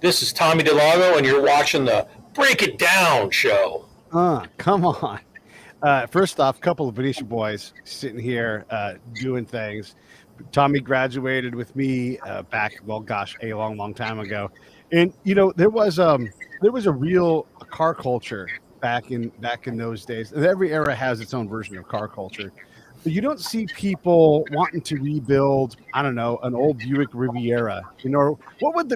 This is Tommy DeLago, and you're watching the Break It Down show. Come on. First off, a couple of Benicia boys sitting here doing things. Tommy graduated with me back, a long time ago. And, there was a real car culture back in those days. Every era has its own version of car culture. But you don't see people wanting to rebuild, I don't know, an old Buick Riviera. What would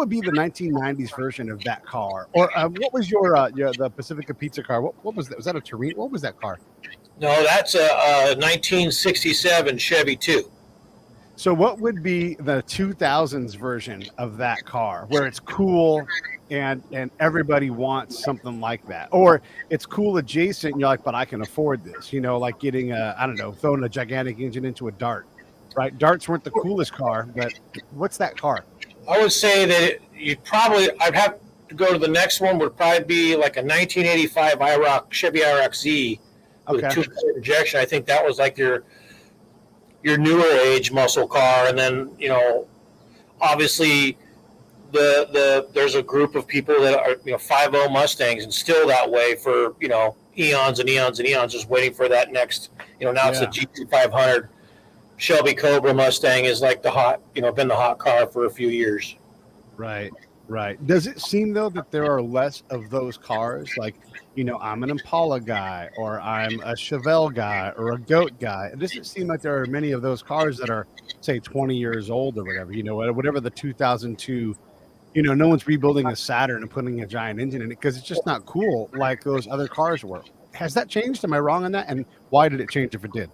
be the 1990s version of that car? Or what was the Pacifica Pizza car? What was that? Was that a Torino? What was that car? No, that's a 1967 Chevy 2. So what would be the 2000s version of that car, where it's cool and everybody wants something like that, or it's cool adjacent and you're like, but I can afford this, like getting throwing a gigantic engine into a Dart, right? Darts weren't the coolest car, but what's that car? I would say that I'd have to go to the next one, would probably be like a 1985 Chevy IROC-Z with a 2-point injection. I think that was like your newer age muscle car. And then, obviously there's a group of people that are, 5.0 Mustangs and still that way for, eons and eons and eons, just waiting for that next, now it's the GT500 Shelby Cobra Mustang is like the hot, been the hot car for a few years. Right. Does it seem though that there are less of those cars? Like, I'm an Impala guy, or I'm a Chevelle guy, or a Goat guy. It doesn't seem like there are many of those cars that are, say, 20 years old or whatever. Whatever the 2002. No one's rebuilding a Saturn and putting a giant engine in it because it's just not cool like those other cars were. Has that changed? Am I wrong on that? And why did it change if it did?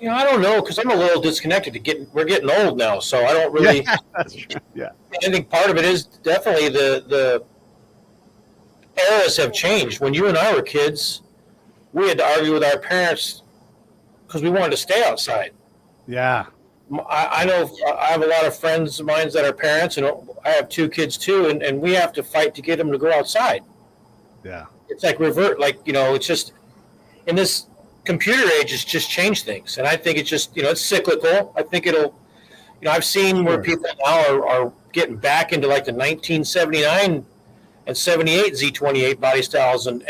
I don't know, because I'm a little disconnected. We're getting old now, so I don't really. Yeah, that's true. Yeah, I think part of it is definitely the eras have changed. When you and I were kids, we had to argue with our parents because we wanted to stay outside. Yeah. I know I have a lot of friends of mine that are parents, and I have 2 kids too, and we have to fight to get them to go outside. Yeah. It's like it's just in this computer age, it's just changed things. And I think it's just, it's cyclical. I think it'll, I've seen where people now are getting back into like the 1979 and 78 Z28 body styles and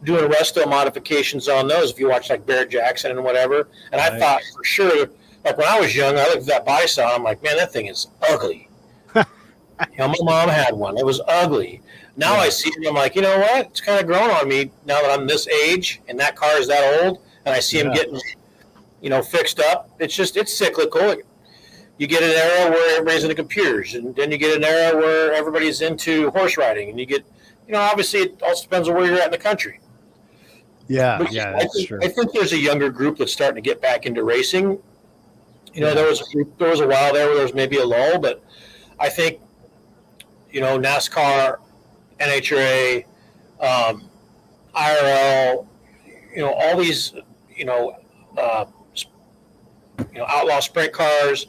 doing resto modifications on those. If you watch like Barrett Jackson and whatever. And I thought for sure, like when I was young, I looked at that body style. I'm like, man, that thing is ugly. My mom had one. It was ugly. Now I see it, I'm like, you know what? It's kind of grown on me now that I'm this age and that car is that old, and I see him getting, fixed up. It's cyclical. You get an era where everybody's into computers, and then you get an era where everybody's into horse riding, and you get, obviously it also depends on where you're at in the country. Yeah, that's true. I think there's a younger group that's starting to get back into racing. There was a while there where there was maybe a lull, but I think, NASCAR, NHRA, IRL, all these, outlaw sprint cars,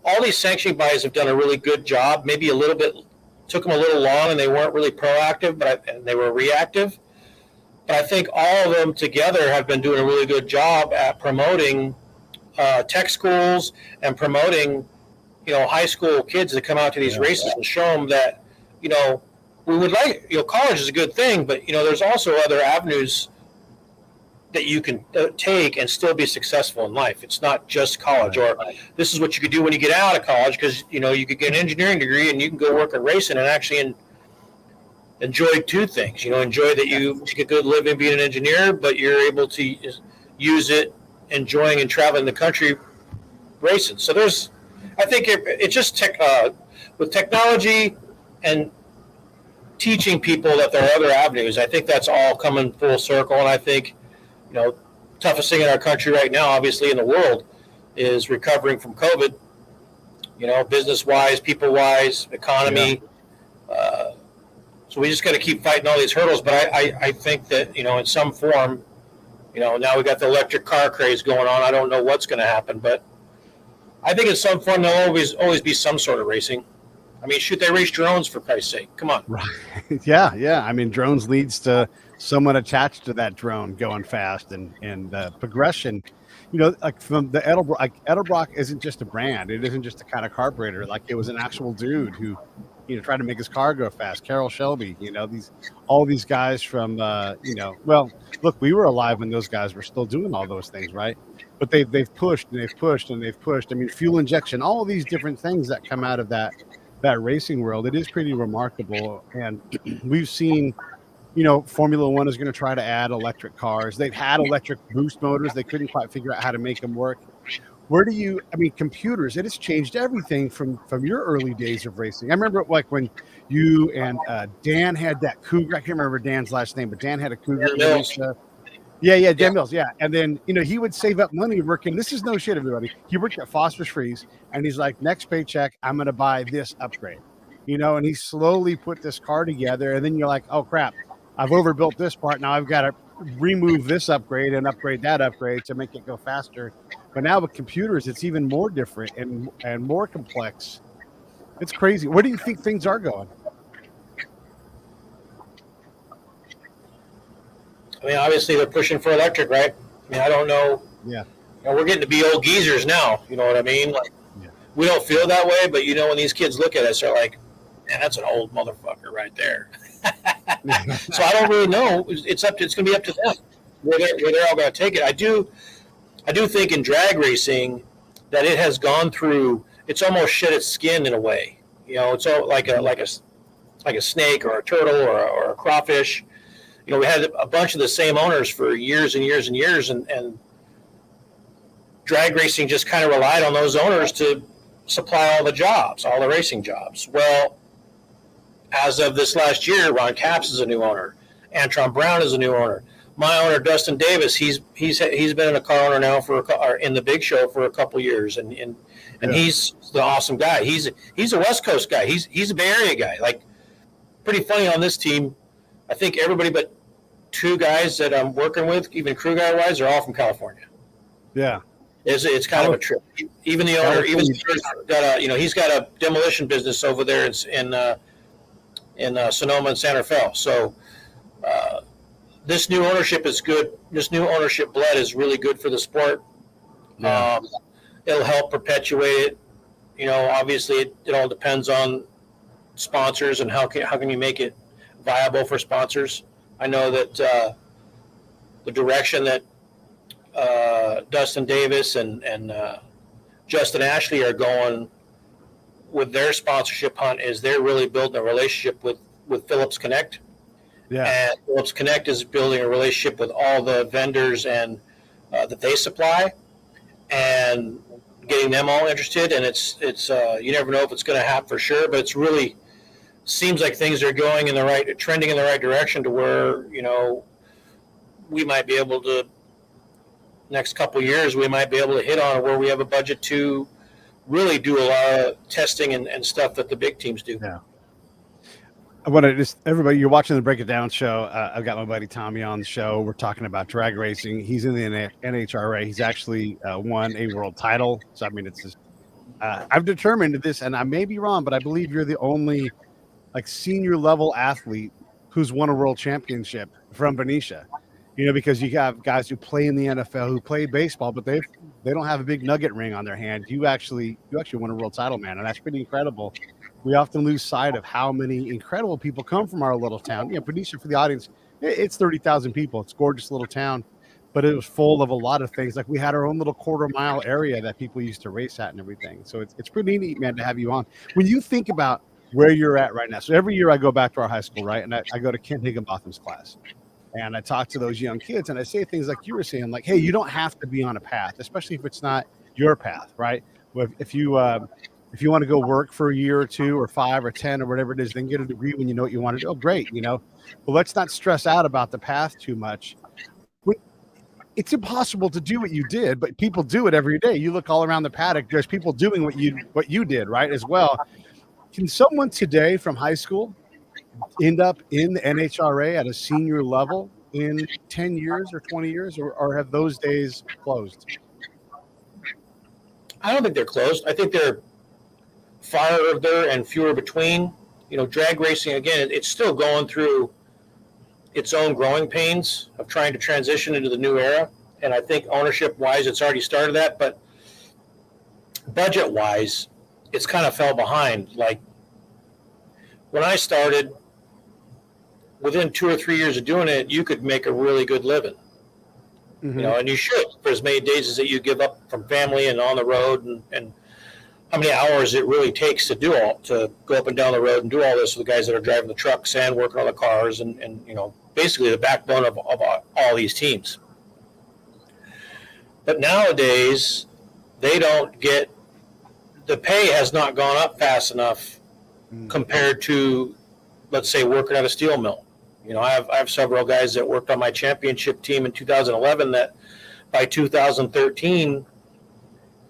all these sanctioning bodies have done a really good job. Maybe took them a little long, and they weren't really proactive, and they were reactive. But I think all of them together have been doing a really good job at promoting tech schools and promoting, high school kids that come out to these races and show them that, we would like, college is a good thing, but, there's also other avenues that you can take and still be successful in life. It's not just college, or this is what you could do when you get out of college, because, you could get an engineering degree and you can go work in racing and actually enjoy 2 things. Enjoy that you make a good living being an engineer, but you're able to use it enjoying and traveling the country racing. So I think it's just with technology and teaching people that there are other avenues. I think that's all coming full circle. And I think, toughest thing in our country right now, obviously in the world, is recovering from COVID, business-wise, people-wise, economy. Yeah. So we just got to keep fighting all these hurdles. But I think that, in some form, now we got the electric car craze going on. I don't know what's going to happen, but I think in some form there'll always be some sort of racing. I mean, shoot, they race drones for Christ's sake. Come on. Right. Yeah. I mean, drones leads to someone attached to that drone going fast and progression. like from the Edelbrock, like Edelbrock isn't just a brand. It isn't just a kind of carburetor. Like it was an actual dude who, tried to make his car go fast. Carroll Shelby, all these guys from, well, look, we were alive when those guys were still doing all those things, right? But they've pushed and they've pushed and they've pushed. I mean, fuel injection, all of these different things that come out of that racing world. It is pretty remarkable. And we've seen, Formula One is going to try to add electric cars. They've had electric boost motors. They couldn't quite figure out how to make them work. Computers, it has changed everything from your early days of racing. I remember like when you and Dan had that Cougar. I can't remember Dan's last name, but Dan had a Cougar. Dan Mills. Yeah. And then, he would save up money working. This is no shit, everybody. He worked at Foster's Freeze and he's like, next paycheck, I'm going to buy this upgrade, and he slowly put this car together. And then you're like, oh crap, I've overbuilt this part. Now I've got to remove this upgrade and upgrade that upgrade to make it go faster. But now with computers, it's even more different and more complex. It's crazy. Where do you think things are going? I mean, obviously they're pushing for electric, right? I mean, I don't know. Yeah. We're getting to be old geezers now. You know what I mean? Like, we don't feel that way, but when these kids look at us, they're like, man, that's an old motherfucker right there. So I don't really know. It's going to be up to them where they're all going to take it. I do think in drag racing that it has gone through. It's almost shed its skin in a way. It's all like a snake or a turtle or a crawfish. We had a bunch of the same owners for years and years and years, and drag racing just kind of relied on those owners to supply all the jobs, all the racing jobs. Well, as of this last year, Ron Capps is a new owner. Antron Brown is a new owner. My owner, Dustin Davis, he's been a car owner now or in the big show for a couple years, and he's the awesome guy. He's a West Coast guy. He's a Bay Area guy. Like, pretty funny on this team. I think everybody but two guys that I'm working with, even crew guy wise, are all from California. Yeah, it's kind of a trip. Even the owner, he's got a demolition business over there in Sonoma and Santa Fe. So this new ownership is good. This new ownership blood is really good for the sport. Yeah. It'll help perpetuate it. Obviously it all depends on sponsors and how can you make it viable for sponsors. I know that the direction that Dustin Davis and Justin Ashley are going with their sponsorship hunt is they're really building a relationship with Phillips Connect. Yeah. And Phillips Connect is building a relationship with all the vendors and that they supply and getting them all interested. And it's you never know if it's going to happen for sure, but it's really seems like things are going trending in the right direction to where, we might be able to, next couple of years, we might be able to hit on where we have a budget to really do a lot of testing and stuff that the big teams do. Yeah. I want to everybody, you're watching the Break It Down show. I've got my buddy Tommy on the show. We're talking about drag racing. He's in the NHRA. He's actually won a world title. So, I mean, it's just, I've determined this, and I may be wrong, but I believe you're the only senior level athlete who's won a world championship from Benicia, because you have guys who play in the NFL, who play baseball, but they don't have a big nugget ring on their hand. You actually won a world title, man. And that's pretty incredible. We often lose sight of how many incredible people come from our little town. Benicia, for the audience, it's 30,000 people. It's a gorgeous little town, but it was full of a lot of things. Like we had our own little quarter-mile area that people used to race at and everything. So it's pretty neat, man, to have you on. When you think about where you're at right now, so every year I go back to our high school, right, and I go to Kent Higginbotham's class, and I talk to those young kids, and I say things like you were saying, like, hey, you don't have to be on a path, especially if it's not your path, right? If you want to go work for a year or two or 5 or 10 or whatever it is, then get a degree when you know what you want to do. Oh, great, But let's not stress out about the path too much. It's impossible to do what you did, but people do it every day. You look all around the paddock, there's people doing what you did, right, as well. Can someone today from high school end up in the NHRA at a senior level in 10 years or 20 years, or have those days closed? I don't think they're closed. I think they're farther and fewer between. Drag racing, again, it's still going through its own growing pains of trying to transition into the new era. And I think ownership-wise, it's already started that, but budget-wise, it's kind of fell behind. Like, when I started, within 2 or 3 years of doing it, you could make a really good living. Mm-hmm. You know, and you should, for as many days as that you give up from family and on the road, and how many hours it really takes to to go up and down the road and do all this with the guys that are driving the trucks and working on the cars and you know, basically the backbone of all these teams. But nowadays, they don't get, the pay has not gone up fast enough compared to, let's say, working at a steel mill. You know, I have several guys that worked on my championship team in 2011 that by 2013,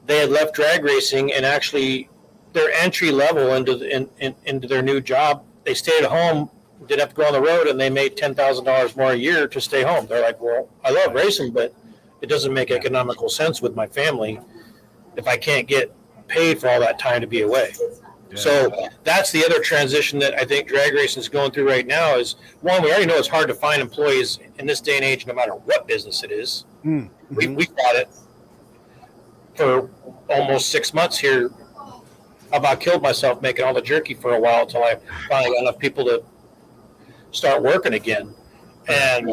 they had left drag racing, and actually their entry level into their new job, they stayed at home, didn't have to go on the road, and they made $10,000 more a year to stay home. They're like, well, I love racing, but it doesn't make economical sense with my family if I can't get paid for all that time to be away. Yeah. So that's the other transition that I think drag racing is going through right now is, one, we already know it's hard to find employees in this day and age, no matter what business it is. Mm-hmm. We fought it for almost 6 months here. I about killed myself making all the jerky for a while until I finally got enough people to start working again. And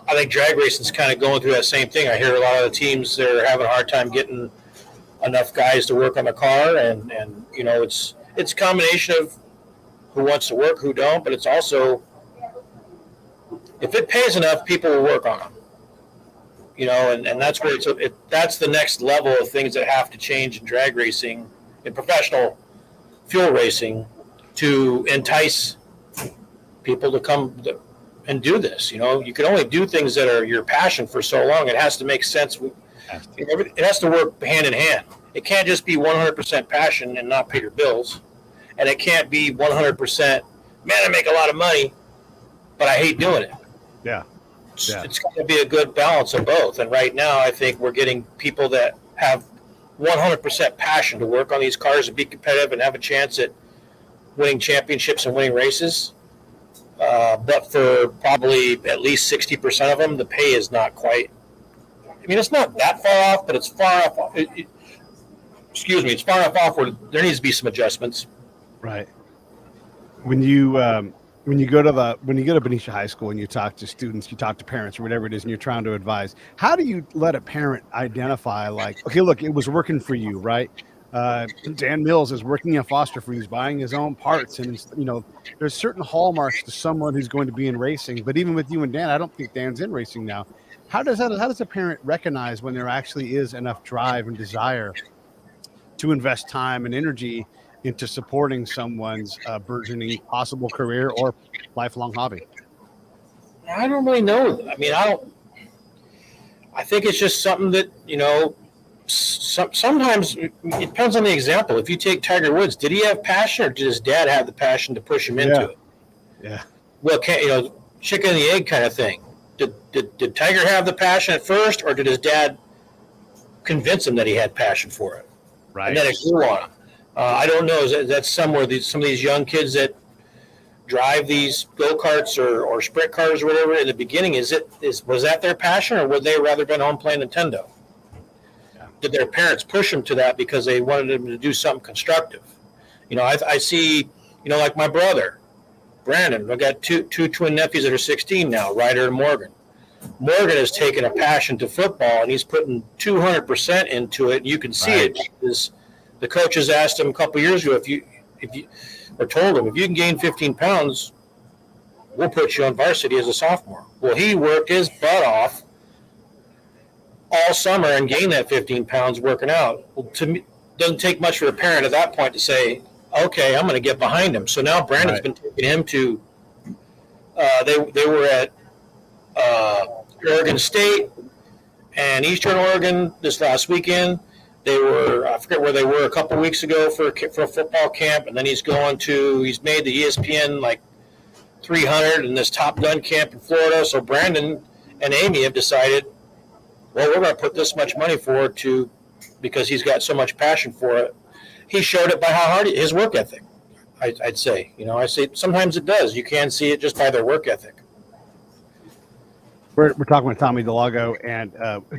I think drag racing is kind of going through that same thing. I hear a lot of the teams, they're having a hard time getting enough guys to work on the car, and you know, it's a combination of who wants to work, who don't, but it's also, if it pays enough, people will work on them. You know, and that's where that's the next level of things that have to change in drag racing, in professional fuel racing, to entice people to come and do this. You know, you can only do things that are your passion for so long. It has to make sense. It has to work hand in hand. It can't just be 100% passion and not pay your bills. And it can't be 100%, man, I make a lot of money, but I hate doing it. Yeah. It's got to be a good balance of both. And right now, I think we're getting people that have 100% passion to work on these cars and be competitive and have a chance at winning championships and winning races. But for probably at least 60% of them, the pay is not quite. I mean, it's not that far off, but it's far off. It's far enough off where there needs to be some adjustments. Right. When you go to Benicia High School and you talk to students, you talk to parents or whatever it is, and you're trying to advise, how do you let a parent identify, like, okay, look, it was working for you, right? Dan Mills is working in foster for you. He's buying his own parts, and you know, there's certain hallmarks to someone who's going to be in racing. But even with you and Dan, I don't think Dan's in racing now. How does a parent recognize when there actually is enough drive and desire to invest time and energy into supporting someone's burgeoning possible career or lifelong hobby? I don't really know. I mean, I think it's just something that, you know, sometimes it depends on the example. If you take Tiger Woods, did he have passion, or did his dad have the passion to push him into it? Yeah. Well, you know, chicken and the egg kind of thing. Did Tiger have the passion at first, or did his dad convince him that he had passion for it? Right. And then it grew on him. I don't know. That's somewhere some of these young kids that drive these go-karts or sprint cars or whatever in the beginning, was that their passion, or would they rather been home playing Nintendo? Yeah. Did their parents push them to that because they wanted them to do something constructive? You know, I see, you know, like my brother, Brandon, I've got two twin nephews that are 16 now, Ryder and Morgan. Morgan has taken a passion to football, and he's putting 200% into it. You can see it because the coaches asked him a couple years ago, if you told him, if you can gain 15 pounds, we'll put you on varsity as a sophomore. Well, he worked his butt off all summer and gained that 15 pounds working out. Well, to me, it doesn't take much for a parent at that point to say, okay, I'm going to get behind him. So now Brandon's been taking him to, they were at Oregon State and Eastern Oregon this last weekend. They were, I forget where they were, a couple weeks ago for a football camp, and then he's made the ESPN like 300 in this Top Gun camp in Florida. So Brandon and Amy have decided, well, we're going to put this much money forward because he's got so much passion for it. He showed it by how hard his work ethic, I'd say. You know, I say sometimes it does. You can see it just by their work ethic. We're talking with Tommy DeLago, and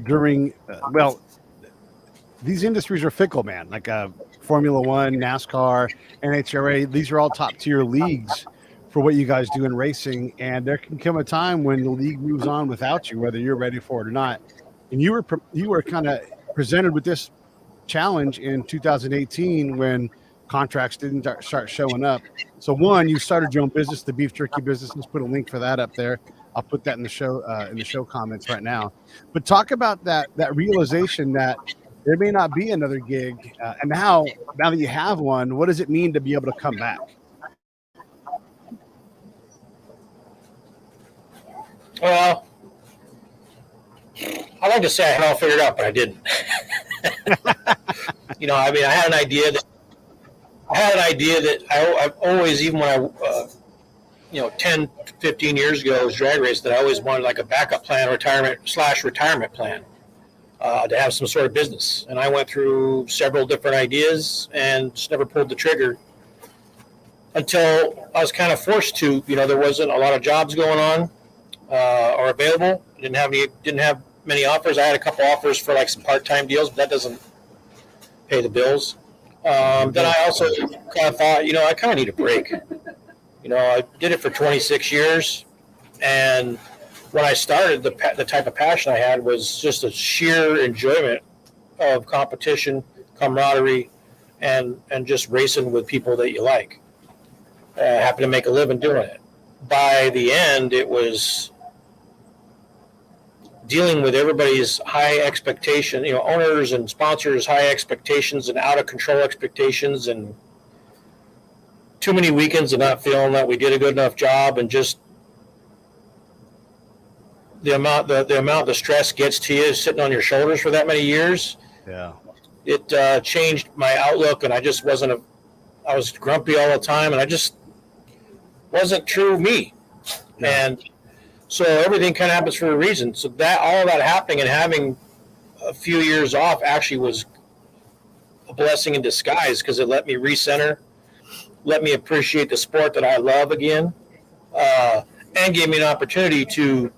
during these industries are fickle, man. Like Formula One, NASCAR, NHRA, these are all top tier leagues for what you guys do in racing. And there can come a time when the league moves on without you, whether you're ready for it or not. And you were kind of presented with this challenge in 2018 when contracts didn't start showing up. So one, you started your own business, the beef jerky business. Let's put a link for that up there. I'll put that in the show comments right now. But talk about that realization that there may not be another gig, and now that you have one, what does it mean to be able to come back? Well, I like to say I had it all figured out, but I didn't. I mean, I had an idea that I've always, even when I 10, 15 years ago, I was drag race, that I always wanted like a backup plan, retirement plan, to have some sort of business. And I went through several different ideas and just never pulled the trigger until I was kind of forced to. There wasn't a lot of jobs going on or available. I didn't have many offers. I had a couple offers for like some part-time deals, but that doesn't pay the bills. Then I also kind of thought, I kind of need a break. I did it for 26 years, and when I started, the type of passion I had was just a sheer enjoyment of competition, camaraderie, and just racing with people that you like. Happen to make a living doing it. By the end, it was dealing with everybody's high expectation, owners and sponsors' high expectations and out of control expectations, and too many weekends of not feeling that we did a good enough job, and just the amount the stress gets to you sitting on your shoulders for that many years. Yeah, it changed my outlook, and I was grumpy all the time, and I just wasn't true me. Yeah. And so everything kind of happens for a reason. So that all of that happening and having a few years off actually was a blessing in disguise, because it let me recenter, let me appreciate the sport that I love again, and gave me an opportunity to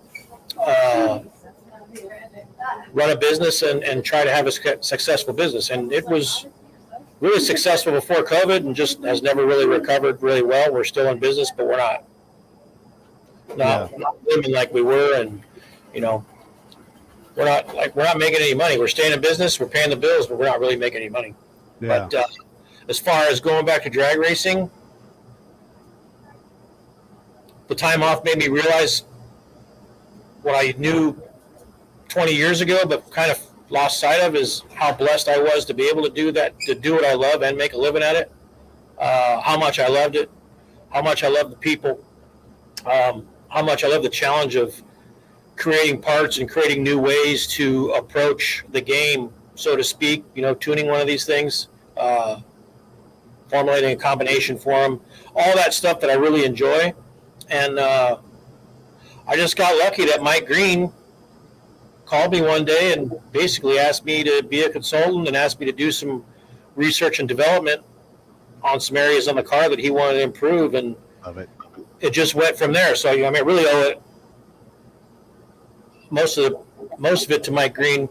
run a business and try to have a successful business. And it was really successful before COVID, and just has never really recovered really well. We're still in business, but we're not living like we were, and we're not making any money. We're staying in business, we're paying the bills, but we're not really making any money. Yeah. But as far as going back to drag racing, the time off made me realize what I knew 20 years ago, but kind of lost sight of, is how blessed I was to be able to do that, to do what I love and make a living at it. How much I loved it, how much I loved the people, how much I love the challenge of creating parts and creating new ways to approach the game, so to speak, tuning one of these things, formulating a combination for them, all that stuff that I really enjoy. And I just got lucky that Mike Green called me one day and basically asked me to be a consultant and asked me to do some research and development on some areas on the car that he wanted to improve. And love it. It just went from there. So, I really owe it, most of it to Mike Green.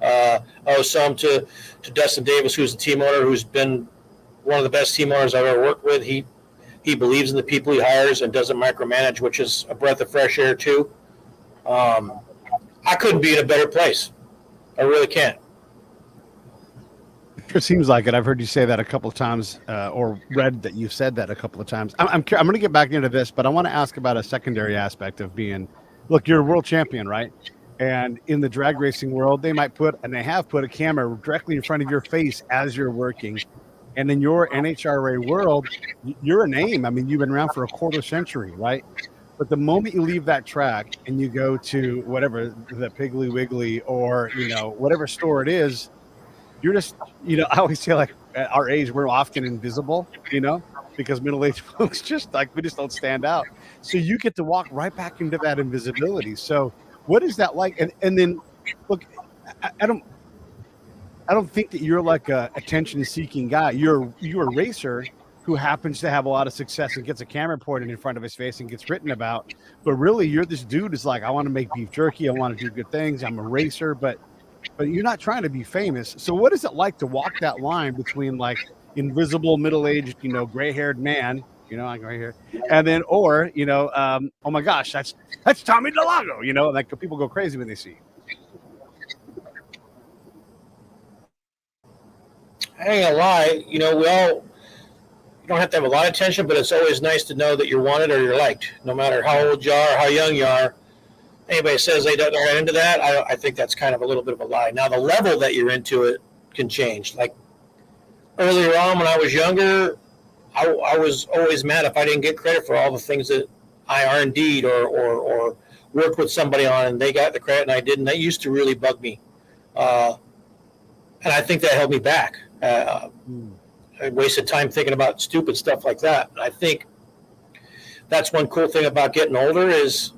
Owe some to Dustin Davis, who's the team owner, who's been one of the best team owners I've ever worked with. He believes in the people he hires and doesn't micromanage, which is a breath of fresh air too. I couldn't be in a better place. I really can't. It seems like it. I've heard you say that a couple of times, or read that you've said that a couple of times. I'm going to get back into this, but I want to ask about a secondary aspect of being, look, you're a world champion, right? And in the drag racing world, they might put, and they have put, a camera directly in front of your face as you're working. And in your NHRA world, you're a name. I mean, you've been around for a quarter century, right? But the moment you leave that track and you go to whatever, the Piggly Wiggly or, whatever store it is, you're just, I always say, like, at our age, we're often invisible, because middle-aged folks we just don't stand out. So you get to walk right back into that invisibility. So what is that like? And then, look, I don't think that you're like a attention-seeking guy. You're a racer, who happens to have a lot of success and gets a camera pointed in front of his face and gets written about. But really, you're this dude who's like, I want to make beef jerky. I want to do good things. I'm a racer, but you're not trying to be famous. So what is it like to walk that line between like invisible, middle-aged, gray-haired man, like right here, and then, or, oh my gosh, that's Tommy DeLago, like people go crazy when they see you. I ain't gonna lie, you don't have to have a lot of attention, but it's always nice to know that you're wanted or you're liked, no matter how old you are or how young you are. Anybody says they're not into that, I think that's kind of a little bit of a lie. Now, the level that you're into it can change. Like earlier on when I was younger, I was always mad if I didn't get credit for all the things that I R&D'd or worked with somebody on and they got the credit and I didn't. That used to really bug me. And I think that held me back. I wasted time thinking about stupid stuff like that. And I think that's one cool thing about getting older is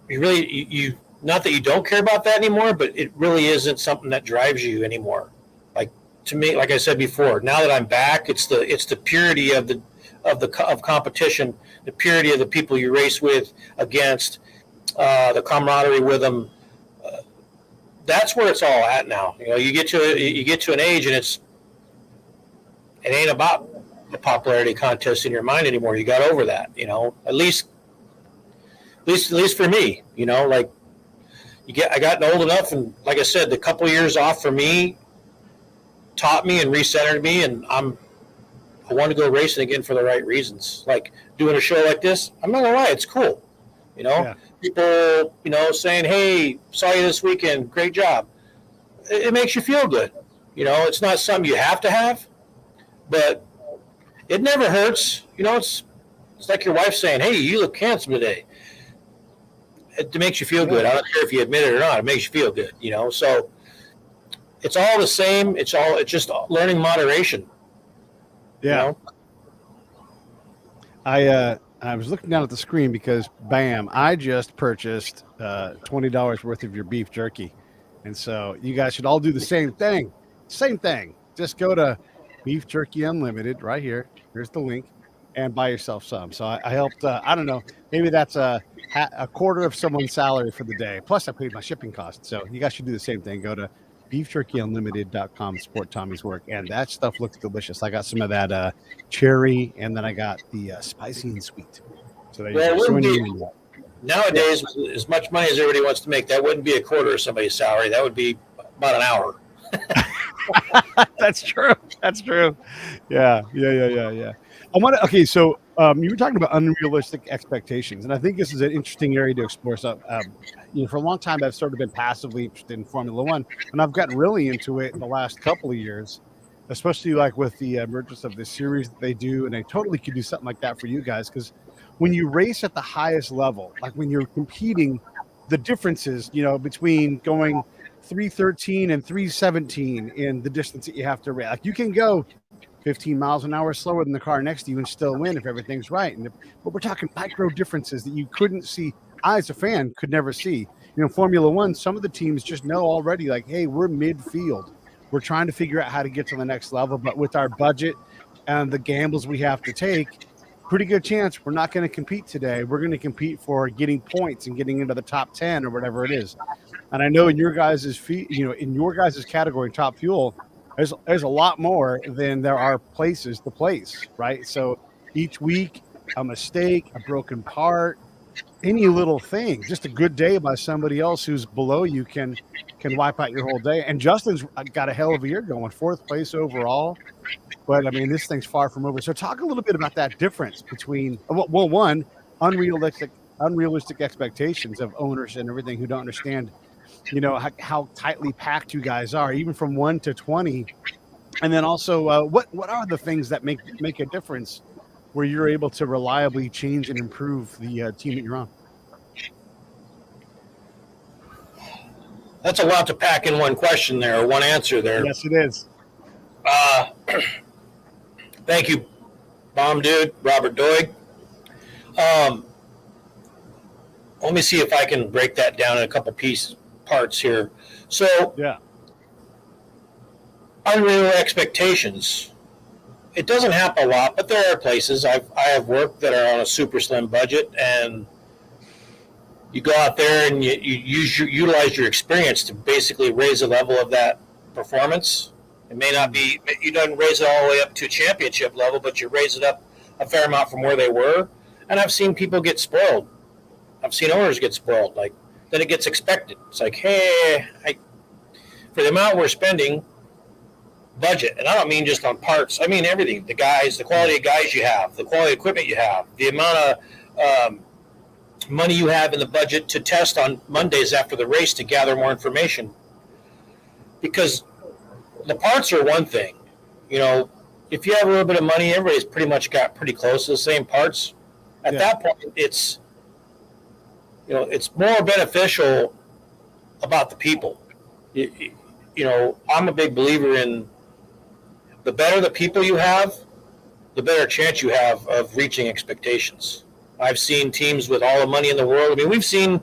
you not that you don't care about that anymore, but it really isn't something that drives you anymore. Like to me, like I said before, now that I'm back, it's the purity of competition, the purity of the people you race with against, the camaraderie with them. That's where it's all at now. You get to an age and it ain't about the popularity contest in your mind anymore. You got over that, at least for me, like I gotten old enough. And like I said, the couple years off for me taught me and recentered me. And I want to go racing again for the right reasons. Like doing a show like this, I'm not gonna lie, it's cool. Yeah. People, saying, hey, saw you this weekend. Great job. It makes you feel good. It's not something you have to have, but it never hurts. It's like your wife saying, hey, you look handsome today. It makes you feel good. I don't care if you admit it or not. It makes you feel good, So it's all the same. It's just learning moderation. Yeah. I was looking down at the screen because, bam, I just purchased $20 worth of your beef jerky. And so you guys should all do the same thing. Same thing. Just go to Beef Jerky Unlimited right here. Here's the link. And buy yourself some. So I helped, I don't know, maybe that's a quarter of someone's salary for the day. Plus I paid my shipping costs. So you guys should do the same thing. Go to beefjerkyunlimited.com, support Tommy's work. And that stuff looks delicious. I got some of that cherry, and then I got the spicy and sweet. So nowadays, as much money as everybody wants to make, that wouldn't be a quarter of somebody's salary. That would be about an hour. That's true. Yeah. Okay, so you were talking about unrealistic expectations, and I think this is an interesting area to explore. So, for a long time, I've sort of been passively interested in Formula One, and I've gotten really into it in the last couple of years, especially like with the emergence of this series that they do, and I totally could do something like that for you guys, because when you race at the highest level, like when you're competing, the differences, between going 313 and 317 in the distance that you have to race, like you can go 15 miles an hour slower than the car next to you and still win if everything's right. But we're talking micro differences that you couldn't see. I, as a fan, could never see. Formula One, some of the teams just know already, like, hey, we're midfield. We're trying to figure out how to get to the next level. But with our budget and the gambles we have to take, pretty good chance we're not going to compete today. We're going to compete for getting points and getting into the top 10 or whatever it is. And I know in your guys' in your guys' category, Top Fuel, there's a lot more than there are places to place, right? So each week, a mistake, a broken part, any little thing, just a good day by somebody else who's below you can wipe out your whole day. And Justin's got a hell of a year going, 4th place overall. But, I mean, this thing's far from over. So talk a little bit about that difference between, well, one, unrealistic expectations of owners and everything who don't understand how tightly packed you guys are, even from 1 to 20. And then also, what are the things that make a difference where you're able to reliably change and improve the team that you're on? That's a lot to pack in one question there, or one answer there. Yes, it is. Thank you, Bomb Dude, Robert Doig. Let me see if I can break that down in a couple parts here. So, yeah, unreal expectations. it doesn't happen a lot, but there are places I have worked that are on a super slim budget, and you go out there and you utilize your experience to basically raise the level of that performance. It may not be, you don't raise it all the way up to championship level, but you raise it up a fair amount from where they were. And I've seen people get spoiled. I've seen owners get spoiled. Like, then it gets expected. It's like, hey, for the amount we're spending, budget. And I don't mean just on parts. I mean everything. The guys, the quality of guys you have, the quality of equipment you have, the amount of money you have in the budget to test on Mondays after the race to gather more information. Because the parts are one thing. You know, if you have a little bit of money, everybody's pretty much got pretty close to the same parts. At that point, it's, you know, it's more beneficial about the people. You know, I'm a big believer in the better the people you have, the better chance you have of reaching expectations. I've seen teams with all the money in the world. I mean, we've seen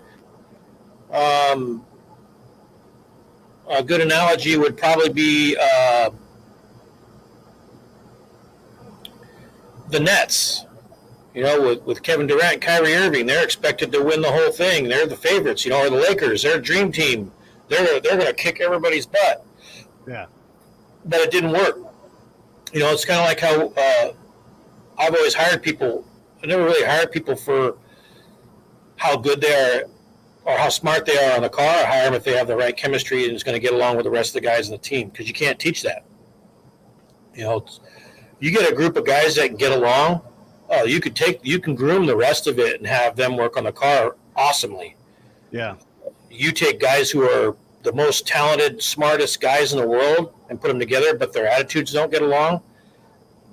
a good analogy would probably be the Nets. You know, with Kevin Durant and Kyrie Irving, they're expected to win the whole thing. They're the favorites, you know, or the Lakers. They're a dream team. They're going to kick everybody's butt. Yeah. But it didn't work. You know, it's kind of like how I've always hired people. I never really hired people for how good they are or how smart they are on the car. I hire them if they have the right chemistry and is going to get along with the rest of the guys in the team, because you can't teach that. You know, you get a group of guys that can get along. Oh, you can groom the rest of it and have them work on the car awesomely. Yeah. You take guys who are the most talented, smartest guys in the world and put them together, but their attitudes don't get along.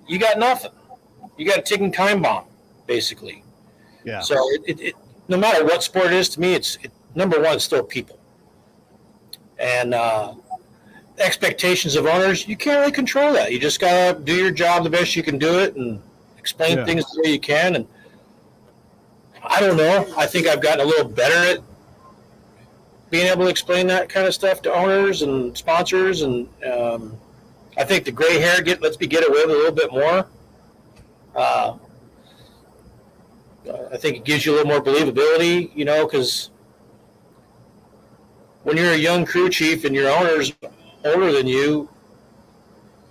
You got nothing. You got a ticking time bomb, basically. Yeah. So it no matter what sport it is, to me, it's number one, still people. And expectations of owners, you can't really control that. You just got to do your job the best you can do it and explain things the way you can. And I don't know. I think I've gotten a little better at being able to explain that kind of stuff to owners and sponsors. And I think the gray hair lets me get away with a little bit more. I think it gives you a little more believability, you know, because when you're a young crew chief and your owner's older than you,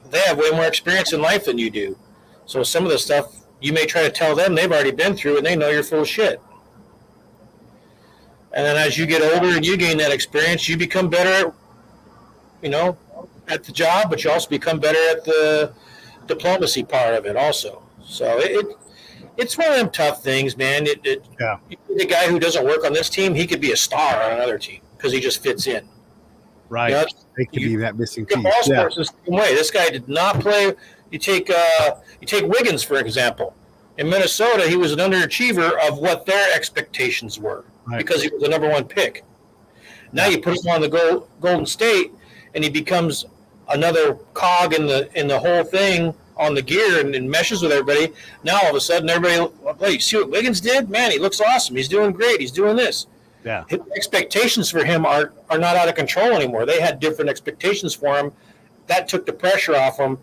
they have way more experience in life than you do. So some of the stuff you may try to tell them, they've already been through, and they know you're full of shit. And then as you get older and you gain that experience, you become better, you know, at the job, but you also become better at the diplomacy part of it also. So it's one of them tough things, man. The guy who doesn't work on this team, he could be a star on another team because he just fits in. Right. You know, they could be that missing piece. Ball sports is the same way. This guy did not play. You take Wiggins, for example. In Minnesota, he was an underachiever of what their expectations were because he was the number one pick. Now you put him on the Golden State, and he becomes another cog in the whole thing on the gear and meshes with everybody. Now all of a sudden, everybody, hey, you see what Wiggins did? Man, he looks awesome. He's doing great. He's doing this. Yeah. His expectations for him are not out of control anymore. They had different expectations for him. That took the pressure off him.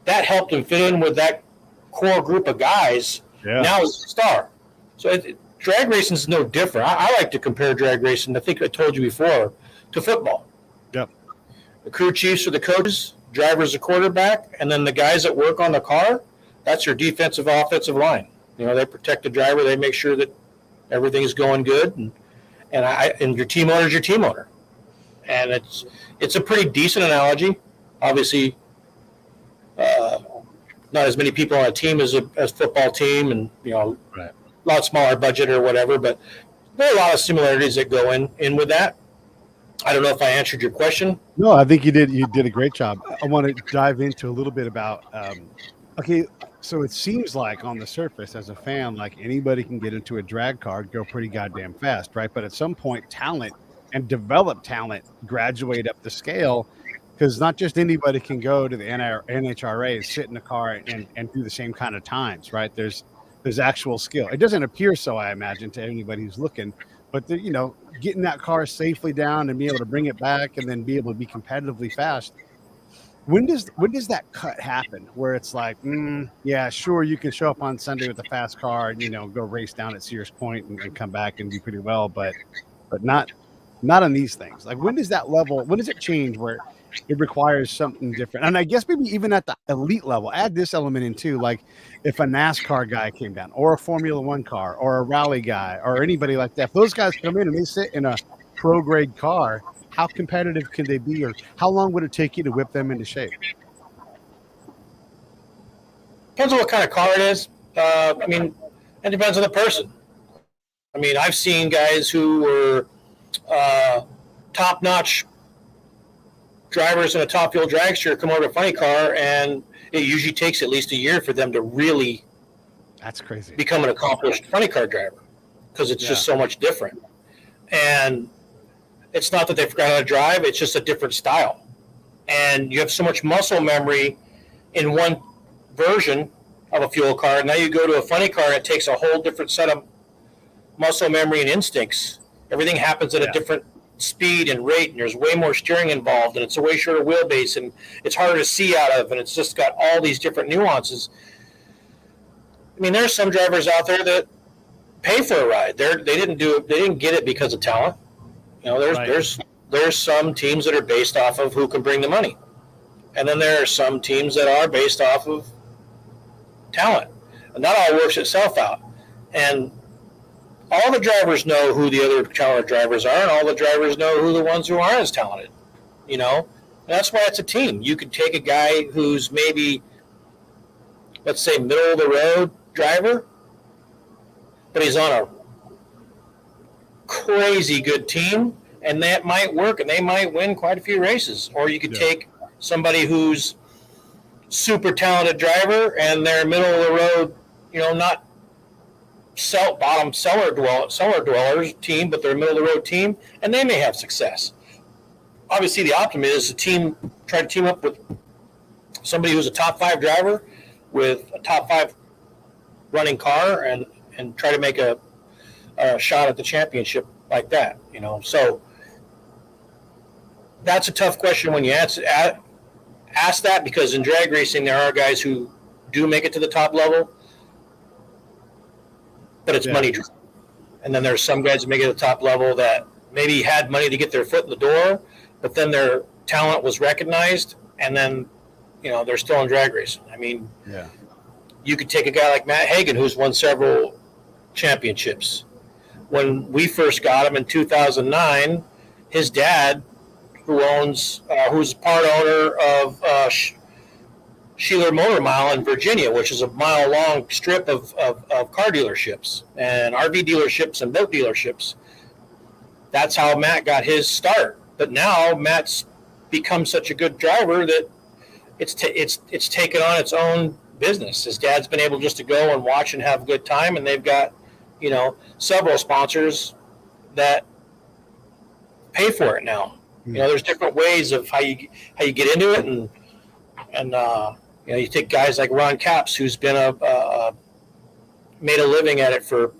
That helped him fit in with that core group of guys. Yeah. Now he's a star. So drag racing is no different. I like to compare drag racing, I think I told you before, to football. Yep. The crew chiefs are the coaches, drivers the quarterback, and then the guys that work on the car, that's your defensive, offensive line. You know, they protect the driver. They make sure that everything's going good, and your team owner is your team owner. And it's a pretty decent analogy. Obviously, not as many people on a team as football team, and you know, a lot smaller budget or whatever. But there are a lot of similarities that go in with that. I don't know if I answered your question. No, I think you did. You did a great job. I want to dive into a little bit about. Okay, so it seems like on the surface, as a fan, like anybody can get into a drag car, go pretty goddamn fast, right? But at some point, talent and developed talent graduate up the scale, because not just anybody can go to the NHRA, sit in the car and do the same kind of times, right? There's actual skill. It doesn't appear so, I imagine, to anybody who's looking, but you know, getting that car safely down and be able to bring it back and then be able to be competitively fast. When does that cut happen where it's like, yeah, sure, you can show up on Sunday with a fast car and, go race down at Sears Point and come back and do pretty well, but not on these things. Like, when does it change where it requires something different? And I guess maybe even at the elite level, add this element in too. Like, if a NASCAR guy came down, or a Formula One car, or a rally guy, or anybody like that, if those guys come in and they sit in a pro grade car, how competitive can they be, or how long would it take you to whip them into shape? Depends on what kind of car it is. It depends on the person. I've seen guys who were top-notch drivers in a top fuel dragster come over to a funny car, and it usually takes at least a year for them to really That's crazy. become an accomplished funny car driver, because it's just so much different. And it's not that they forgot how to drive, it's just a different style. And you have so much muscle memory in one version of a fuel car. Now you go to a funny car, and it takes a whole different set of muscle memory and instincts. Everything happens at a different speed and rate, and there's way more steering involved, and it's a way shorter wheelbase, and it's harder to see out of, and it's just got all these different nuances. There's some drivers out there that pay for a ride. They didn't get it because of talent. There's some teams that are based off of who can bring the money, and then there are some teams that are based off of talent, and that all works itself out. And all the drivers know who the other talented drivers are, and all the drivers know who the ones who aren't as talented. And that's why it's a team. You could take a guy who's maybe, let's say, middle of the road driver, but he's on a crazy good team, and that might work, and they might win quite a few races. Or you could take somebody who's super talented driver, and they're middle of the road, not bottom cellar dwellers team, but they're a middle of the road team, and they may have success. Obviously, the optimum is try to team up with somebody who's a top 5 driver with a top 5 running car, and try to make a shot at the championship like that. So that's a tough question when you ask that, because in drag racing there are guys who do make it to the top level, but it's money driven. And then there's some guys that make it to the top level that maybe had money to get their foot in the door, but then their talent was recognized, and then they're still in drag racing. You could take a guy like Matt Hagan, who's won several championships. When we first got him in 2009, his dad, who's part owner of Sheeler Motor Mile in Virginia, which is a mile-long strip of car dealerships and RV dealerships and boat dealerships. That's how Matt got his start. But now Matt's become such a good driver that it's taken on its own business. His dad's been able just to go and watch and have a good time, and they've got several sponsors that pay for it now. There's different ways of how you get into it, and you take guys like Ron Capps, who's been made a living at it for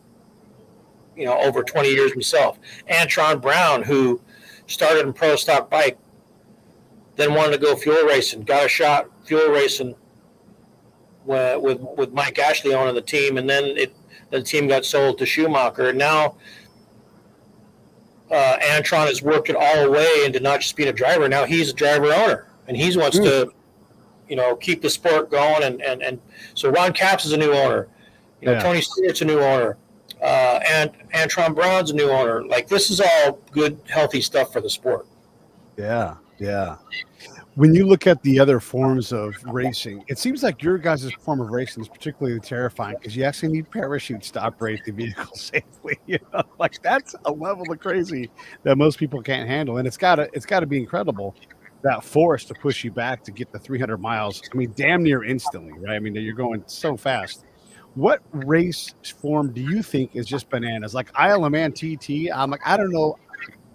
over 20 years himself. Antron Brown, who started in pro stock bike, then wanted to go fuel racing, got a shot fuel racing with Mike Ashley owning the team, and then the team got sold to Schumacher. And now Antron has worked it all the way into not just being a driver. Now he's a driver owner, and he wants to keep the sport going. And so Ron Capps is a new owner. Tony Stewart's a new owner. And Antron Brown's a new owner. Like, this is all good, healthy stuff for the sport. Yeah. When you look at the other forms of racing, it seems like your guys' form of racing is particularly terrifying, because you actually need parachutes to operate the vehicle safely. Like, that's a level of crazy that most people can't handle, and it's gotta be incredible, that force to push you back to get the 300 miles. Damn near instantly, right? You're going so fast. What race form do you think is just bananas? Like Isle of Man TT, I'm like, I don't know.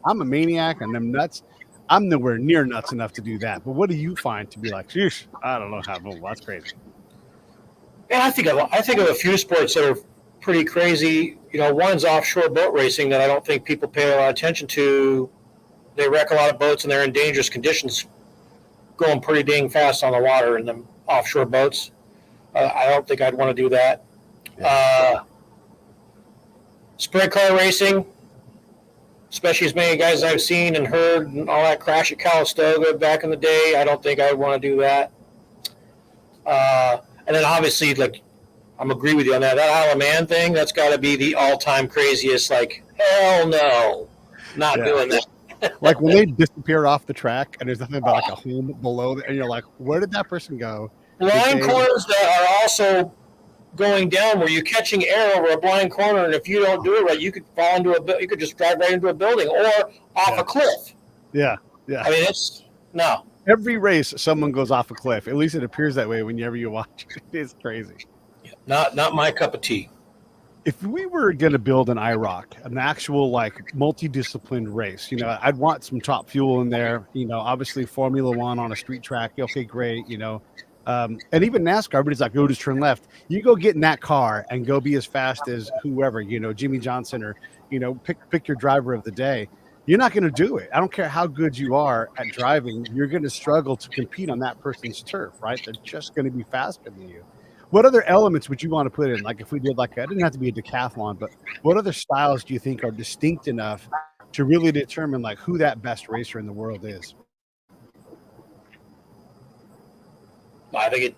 I'm a maniac and I'm nuts. I'm nowhere near nuts enough to do that. But what do you find to be like, sheesh, I don't know how. Well, that's crazy. And I think of a few sports that are pretty crazy. One's offshore boat racing that I don't think people pay a lot of attention to. They wreck a lot of boats and they're in dangerous conditions going pretty dang fast on the water in them offshore boats. I don't think I'd want to do that. Sprint car racing, especially as many guys I've seen and heard and all that crash at Calistoga back in the day, I don't think I would want to do that. And then obviously, like, I'm agree with you on that. That Isle of Man thing, that's got to be the all-time craziest. Like, hell no, not doing that. Like when they disappear off the track and there's nothing but like a home below, and you're like, where did that person go? Blind corners that are also going down where you're catching air over a blind corner, and if you don't do it right, you could fall into you could just drive right into a building or off a cliff. Yeah. I mean, it's no. Every race, someone goes off a cliff. At least it appears that way whenever you watch it. It's crazy. Not my cup of tea. If we were going to build an IROC, an actual like multidisciplined race, you know, I'd want some top fuel in there. You know, obviously Formula One on a street track. Okay, great. You know, and even NASCAR, everybody's like, go just turn left. You go get in that car and go be as fast as whoever, you know, Jimmy Johnson, or, you know, pick your driver of the day. You're not going to do it. I don't care how good you are at driving. You're going to struggle to compete on that person's turf, right? They're just going to be faster than you. What other elements would you want to put in? Like if we did like, it didn't have to be a decathlon, but what other styles do you think are distinct enough to really determine like who that best racer in the world is? I think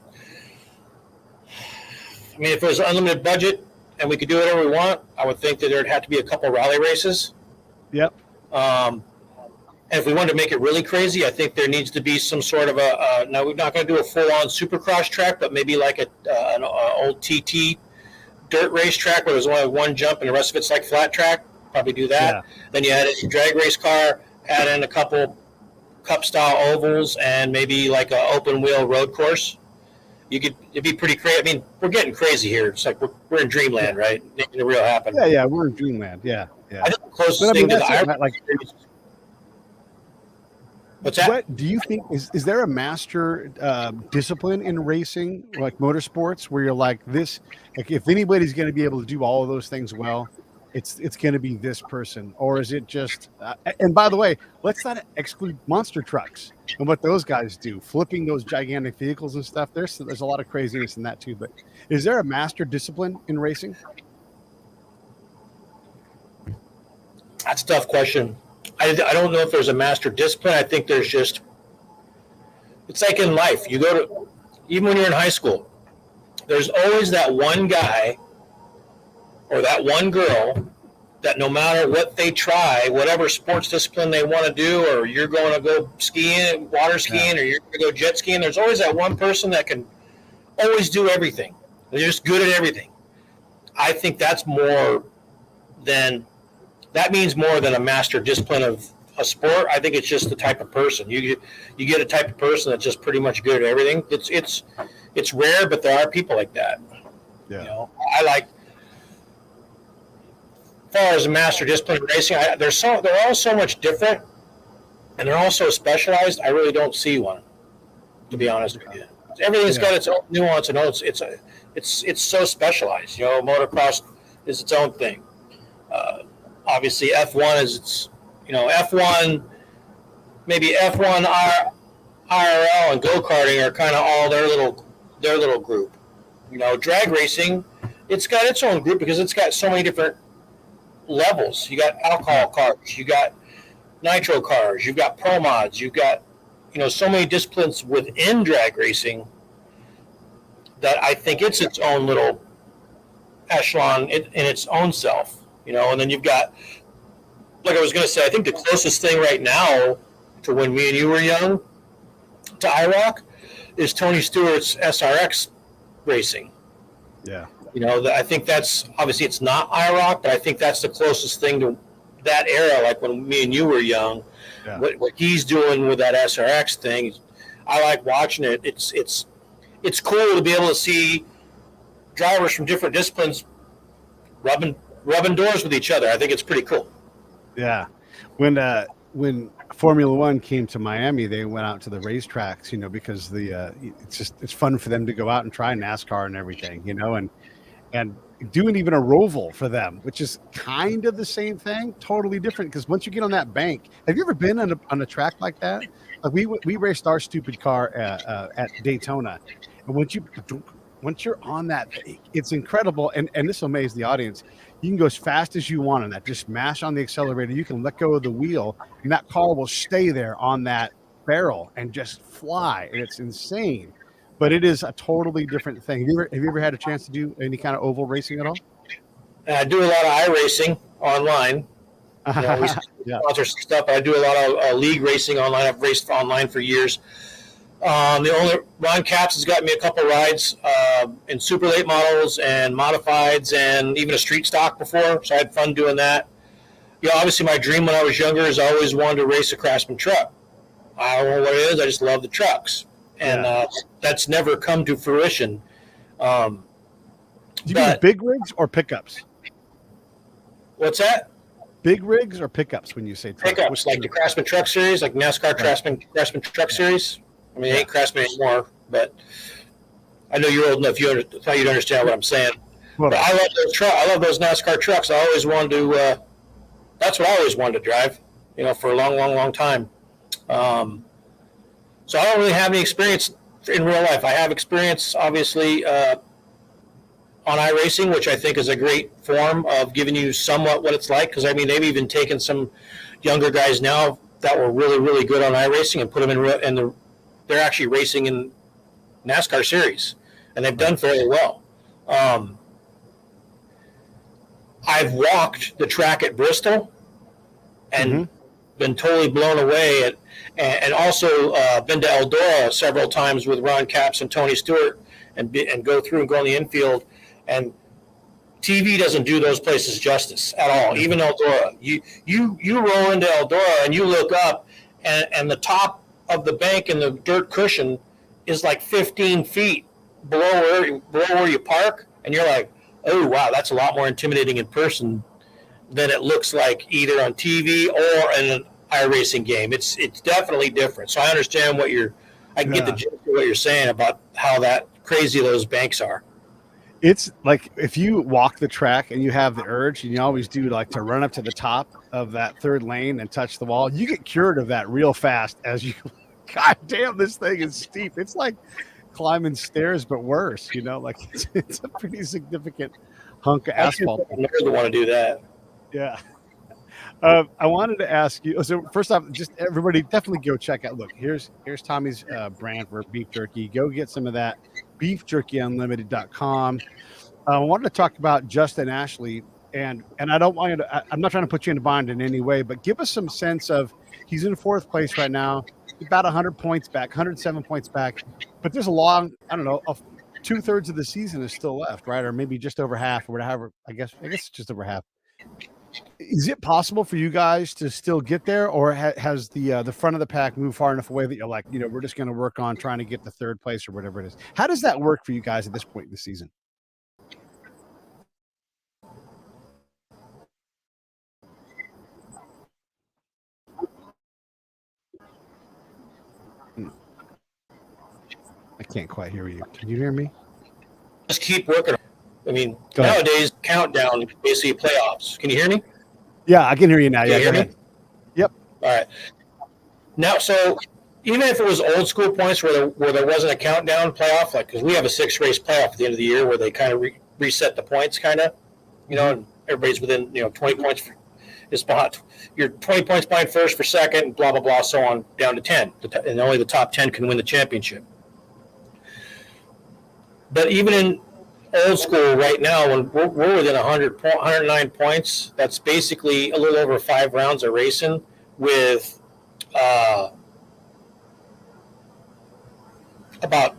if it was an unlimited budget and we could do whatever we want, I would think that there'd have to be a couple rally races. Yep. And if we wanted to make it really crazy, I think there needs to be some sort of now we're not going to do a full-on supercross track, but maybe like an old TT dirt race track where there's only one jump and the rest of it's like flat track. Probably do that. Yeah. Then you add a drag race car, add in a couple cup-style ovals, and maybe like an open-wheel road course. It'd be pretty crazy. I mean, we're getting crazy here. It's like we're in dreamland, right? Making it real happen. Yeah, we're in dreamland. Yeah. I think the closest thing to the IROC, like. What's that? What do you think is there a master discipline in racing, like motorsports, where you're like this? Like, if anybody's going to be able to do all of those things well, it's going to be this person, or is it just? And by the way, let's not exclude monster trucks and what those guys do, flipping those gigantic vehicles and stuff. There's a lot of craziness in that too. But is there a master discipline in racing? That's a tough question. I don't know if there's a master discipline. I think there's just, it's like in life. You go to, even when you're in high school, there's always that one guy or that one girl that no matter what they try, whatever sports discipline they want to do, or you're going to go skiing, water skiing, or you're going to go jet skiing, there's always that one person that can always do everything. They're just good at everything. I think that means more than a master discipline of a sport. I think it's just the type of person. You get a type of person that's just pretty much good at everything. It's rare, but there are people like that. Yeah. You know, I like, as far as a master discipline racing, they're all so much different, and they're all so specialized. I really don't see one, to be honest with you. Everything's got its own nuance, and it's so specialized. You know, motocross is its own thing. Obviously, F1 is its, F1, maybe F1 IRL and go-karting are kind of all their little group. You know, drag racing, it's got its own group because it's got so many different levels. You got alcohol cars, you got nitro cars, you've got pro mods, you've got, so many disciplines within drag racing that I think it's its own little echelon in its own self. And then you've got, like I was going to say, I think the closest thing right now to when me and you were young to IROC is Tony Stewart's SRX racing. Yeah. I think that's, obviously it's not IROC, but I think that's the closest thing to that era, like when me and you were young. Yeah. What he's doing with that SRX thing, I like watching it. It's cool to be able to see drivers from different disciplines rubbing doors with each other. I think it's pretty cool. Yeah. When Formula One came to Miami, they went out to the racetracks, because it's fun for them to go out and try NASCAR and everything, and doing even a roval for them, which is kind of the same thing, totally different. Because once you get on that bank, have you ever been on a track like that? Like we raced our stupid car at Daytona, and once you're on that, it's incredible. And this will amaze the audience. You can go as fast as you want on that. Just mash on the accelerator. You can let go of the wheel, and that car will stay there on that barrel and just fly. And it's insane. But it is a totally different thing. Have you ever had a chance to do any kind of oval racing at all? I do a lot of iRacing online. We sponsor some stuff. I do a lot of league racing online. I've raced online for years. Ron Capps has got me a couple rides in super late models and modifieds and even a street stock before, so I had fun doing that. Obviously my dream when I was younger is I always wanted to race a Craftsman truck. I don't know what it is. I just love the trucks. And that's never come to fruition. Do you mean big rigs or pickups? What's that? Big rigs or pickups when you say trucks? Pickups, like the Craftsman Truck Series, like NASCAR Craftsman Truck Series. I mean, it ain't Craftsman anymore, but I know you're old enough. Thought you'd understand what I'm saying. Well, but I love those I love those NASCAR trucks. I always wanted to. That's what I always wanted to drive. For a long time. So I don't really have any experience in real life. I have experience, obviously, on iRacing, which I think is a great form of giving you somewhat what it's like. Because, I mean, they've even taken some younger guys now that were really, really good on iRacing and put them in they're actually racing in NASCAR series. And they've done fairly well. I've walked the track at Bristol and been totally blown away and also been to Eldora several times with Ron Capps and Tony Stewart and go through and go on the infield. And TV doesn't do those places justice at all. Even Eldora, you roll into Eldora and you look up and the top of the bank and the dirt cushion is like 15 feet below where you park, and you're like, oh wow, that's a lot more intimidating in person than it looks like either on TV or in an iRacing game. It's definitely different. So I understand I can get the gist of what you're saying about how that crazy those banks are. It's like if you walk the track and you have the urge, and you always do, like to run up to the top of that third lane and touch the wall, you get cured of that real fast as you, God damn, this thing is steep. It's like climbing stairs, but worse, like it's a pretty significant hunk of asphalt. I never want to do that. Yeah. I wanted to ask you. So first off, just everybody definitely go check out. Look, here's Tommy's brand for beef jerky. Go get some of that. BeefJerkyUnlimited.com. I wanted to talk about Justin Ashley, and I don't want you to. I'm not trying to put you in a bind in any way, but give us some sense of. He's in fourth place right now, about 100 points back, 107 points back. But there's a long, I don't know, 2/3 of the season is still left, right? Or maybe just over half, or whatever. I guess it's just over half. Is it possible for you guys to still get there, or has the front of the pack moved far enough away that you're like, we're just going to work on trying to get to third place or whatever it is? How does that work for you guys at this point in the season? I can't quite hear you. Can you hear me? Just keep working. I mean, nowadays, countdown is basically playoffs. Can you hear me? Yeah, I can hear you now. Can you hear me? Yep. All right. Now, so even if it was old school points where there wasn't a countdown playoff, like because we have a 6-race playoff at the end of the year where they kind of reset the points, kind of, and everybody's within 20 points is spot. You're 20 points behind first for second, blah blah blah, so on down to 10, and only the top 10 can win the championship. But even in old school right now, when we're within 109 points, that's basically a little over 5 rounds of racing with about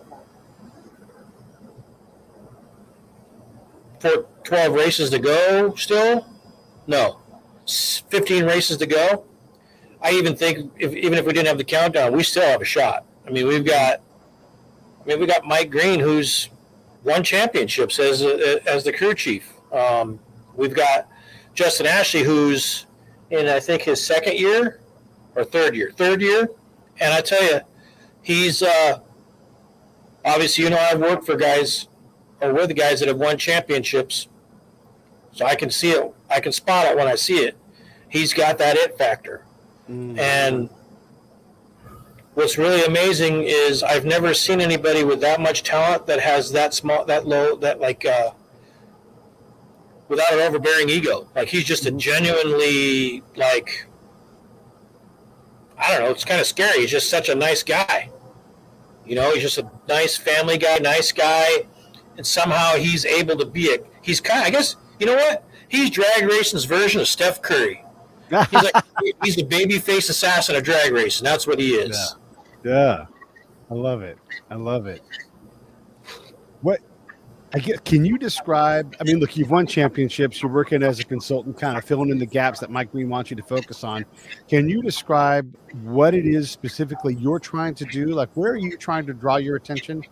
12 races to go still. No, 15 races to go. I even think even if we didn't have the countdown, we still have a shot. I mean, we got Mike Green, who's won championships as the crew chief. We've got Justin Ashley, who's in, I think, his second year or third year. And I tell you, he's obviously, I've worked for guys or with the guys that have won championships. So I can see it. I can spot it when I see it. He's got that it factor. Mm-hmm. And what's really amazing is I've never seen anybody with that much talent that has that small, that low, that like, without an overbearing ego. Like he's just a genuinely, like, I don't know, it's kind of scary. He's just such a nice guy. You know, he's just a nice family guy, nice guy. And somehow he's able to be he's kind of, I guess, you know what? He's drag racing's version of Steph Curry. He's a baby face assassin of drag racing. That's what he is. Yeah. I love it. I love it. What, can you describe, I mean, look, you've won championships. You're working as a consultant, kind of filling in the gaps that Mike Green wants you to focus on. Can you describe what it is specifically you're trying to do? Like, where are you trying to draw your attention?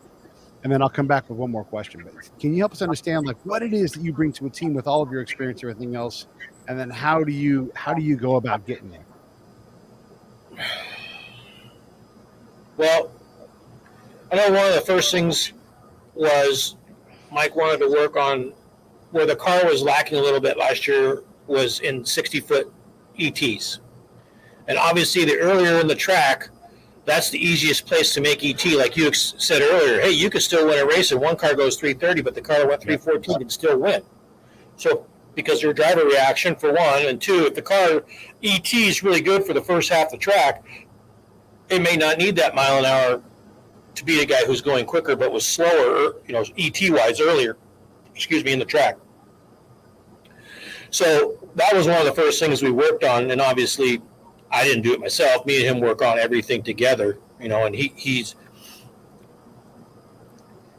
And then I'll come back with one more question. But can you help us understand, like, what it is that you bring to a team with all of your experience, everything else, and then how do you go about getting there? Well, I know one of the first things was Mike wanted to work on where the car was lacking a little bit last year was in 60-foot ETs. And obviously, the earlier in the track, that's the easiest place to make ET. Like you said earlier, hey, you could still win a race if one car goes 330, but the car that went 314 can still win. So because your driver reaction, for one, and two, if the car ET is really good for the first half of the track, it may not need that mile an hour to beat a guy who's going quicker but was slower, you know, ET-wise earlier, in the track. So that was one of the first things we worked on, and obviously I didn't do it myself. Me and him work on everything together, you know, and he's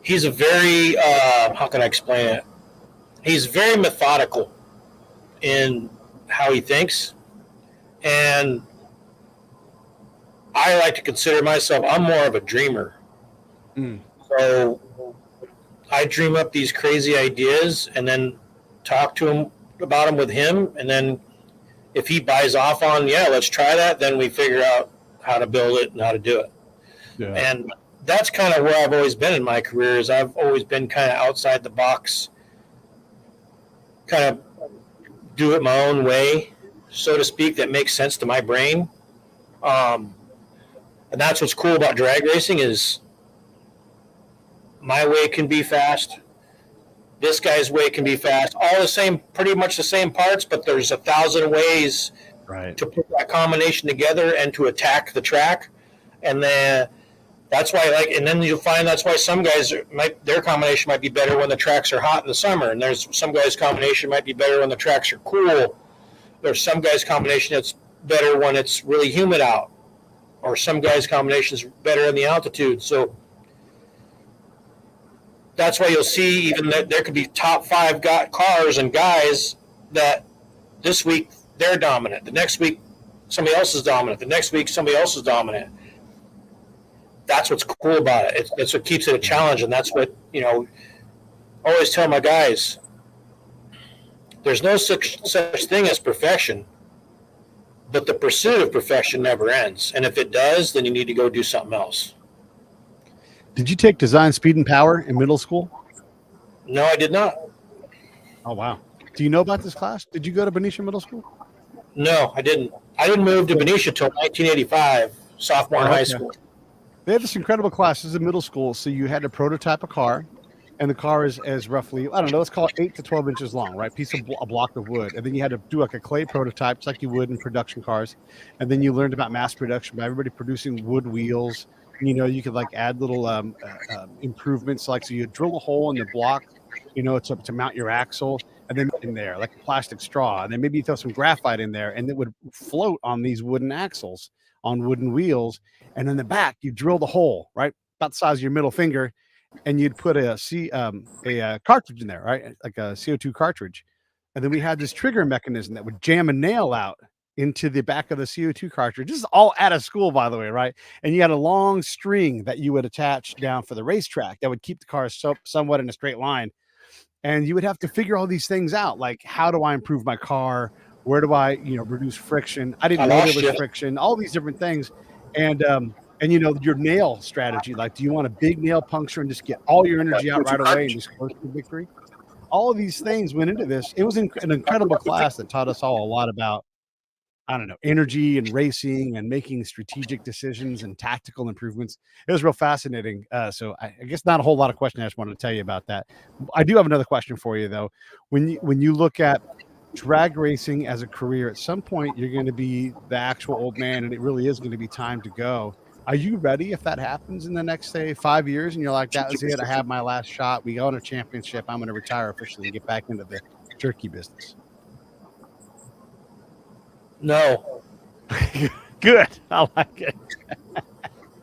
a very, how can I explain it? He's very methodical in how he thinks, and I like to consider myself, I'm more of a dreamer. So I dream up these crazy ideas and then talk to him about them with him. And then if he buys off on, let's try that, then we figure out how to build it and how to do it. Yeah. And that's kind of where I've always been in my career, is I've always been kind of outside the box, kind of do it my own way, so to speak, that makes sense to my brain. And that's what's cool about drag racing is my way can be fast. This guy's way can be fast. All the same, pretty much the same parts, but there's 1,000 ways to put that combination together and to attack the track. And then that's why, and then you'll find that's why some guys their combination might be better when the tracks are hot in the summer, and there's some guys' combination might be better when the tracks are cool. There's some guys' combination that's better when it's really humid out, or some guys' combination is better in the altitude. So that's why you'll see even that there could be top 5 cars and guys that this week they're dominant. The next week somebody else is dominant. The next week somebody else is dominant. That's what's cool about it. It's what keeps it a challenge, and that's what, I always tell my guys, there's no such thing as perfection, but the pursuit of perfection never ends. And if it does, then you need to go do something else. Did you take design, speed, and power in middle school? No, I did not. Oh, wow. Do you know about this class? Did you go to Benicia Middle School? No, I didn't. I didn't move to Benicia until 1985, sophomore in high school. They had this incredible class. This is in middle school. So you had to prototype a car, and the car is roughly, I don't know, let's call it 8 to 12 inches long, right? A block of wood. And then you had to do like a clay prototype, just like you would in production cars. And then you learned about mass production by everybody producing wood wheels. You could add little improvements, so you drill a hole in the block, to mount your axle, and then in there, like a plastic straw, and then maybe you throw some graphite in there, and it would float on these wooden axles on wooden wheels. And in the back, you drill the hole, right, about the size of your middle finger, and you'd put a cartridge in there, right, like a CO2 cartridge. And then we had this trigger mechanism that would jam a nail out into the back of the CO2 cartridge. This is all out of school, by the way, right? And you had a long string that you would attach down for the racetrack that would keep the car somewhat in a straight line. And you would have to figure all these things out, like, how do I improve my car? Where do I, reduce friction? I didn't know there was friction, all these different things. And And your nail strategy, like, do you want a big nail puncture and just get all your energy out right away and just close to victory? All of these things went into this. It was an incredible class that taught us all a lot about, I don't know, energy and racing and making strategic decisions and tactical improvements. It was real fascinating. So I guess not a whole lot of questions. I just wanted to tell you about that. I do have another question for you, though. When you look at drag racing as a career, at some point you're going to be the actual old man, and it really is going to be time to go. Are you ready if that happens in the next, say, 5 years, and you're like, that was it, I have my last shot, we go on a championship, I'm going to retire officially and get back into the turkey business? No. Good. I like it.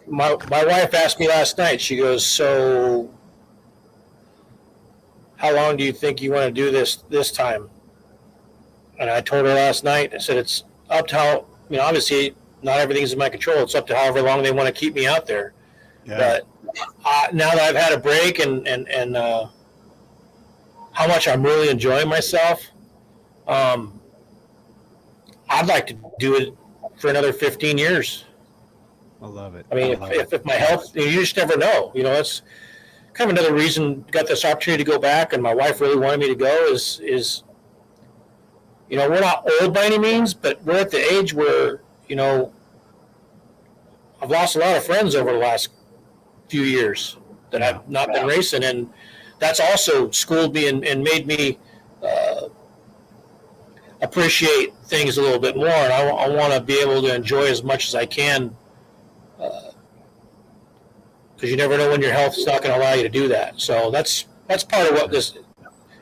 My wife asked me last night, she goes, so how long do you think you want to do this time? And I told her last night, I said, it's up to how, obviously not everything's in my control. It's up to however long they want to keep me out there. Yeah. But now that I've had a break and how much I'm really enjoying myself, I'd like to do it for another 15 years. I love it. I mean, if my health, you just never know. That's kind of another reason got this opportunity to go back, and my wife really wanted me to go is we're not old by any means, but we're at the age where, I've lost a lot of friends over the last few years that I've not been racing, and that's also schooled me and made me appreciate things a little bit more. And I want to be able to enjoy as much as I can, because you never know when your health is not going to allow you to do that. So that's part of what this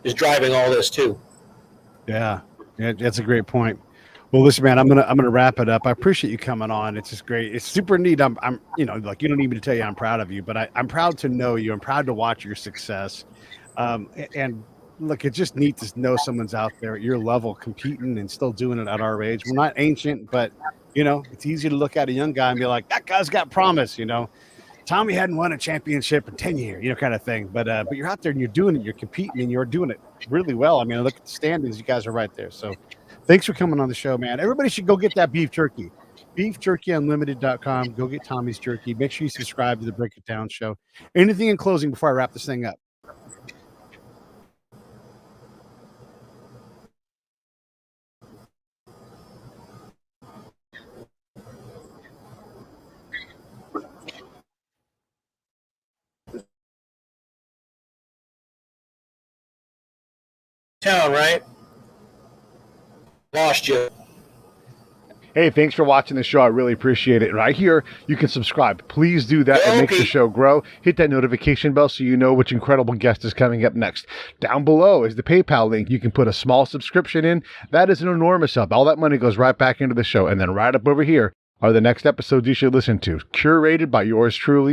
is driving all this too. Yeah, that's a great point. Well, listen, man, I'm gonna wrap it up. I appreciate you coming on. It's just great. It's super neat. I'm you don't need me to tell you I'm proud of you, but I'm proud to know you. I'm proud to watch your success. And look, it's just neat to know someone's out there at your level competing and still doing it at our age. We're not ancient, but it's easy to look at a young guy and be like, that guy's got promise. Tommy hadn't won a championship in 10 years, kind of thing. But you're out there and you're doing it. You're competing and you're doing it really well. I mean, look at the standings. You guys are right there. So thanks for coming on the show, man. Everybody should go get that beef jerky. BeefJerkyUnlimited.com. Go get Tommy's jerky. Make sure you subscribe to the Break It Down show. Anything in closing before I wrap this thing up? Town, right? Lost you. Hey, thanks for watching the show. I really appreciate it. Right here, you can subscribe. Please do that. It makes the show grow. Hit that notification bell so you know which incredible guest is coming up next. Down below is the PayPal link. You can put a small subscription in. That is an enormous help. All that money goes right back into the show. And then right up over here are the next episodes you should listen to, curated by yours truly.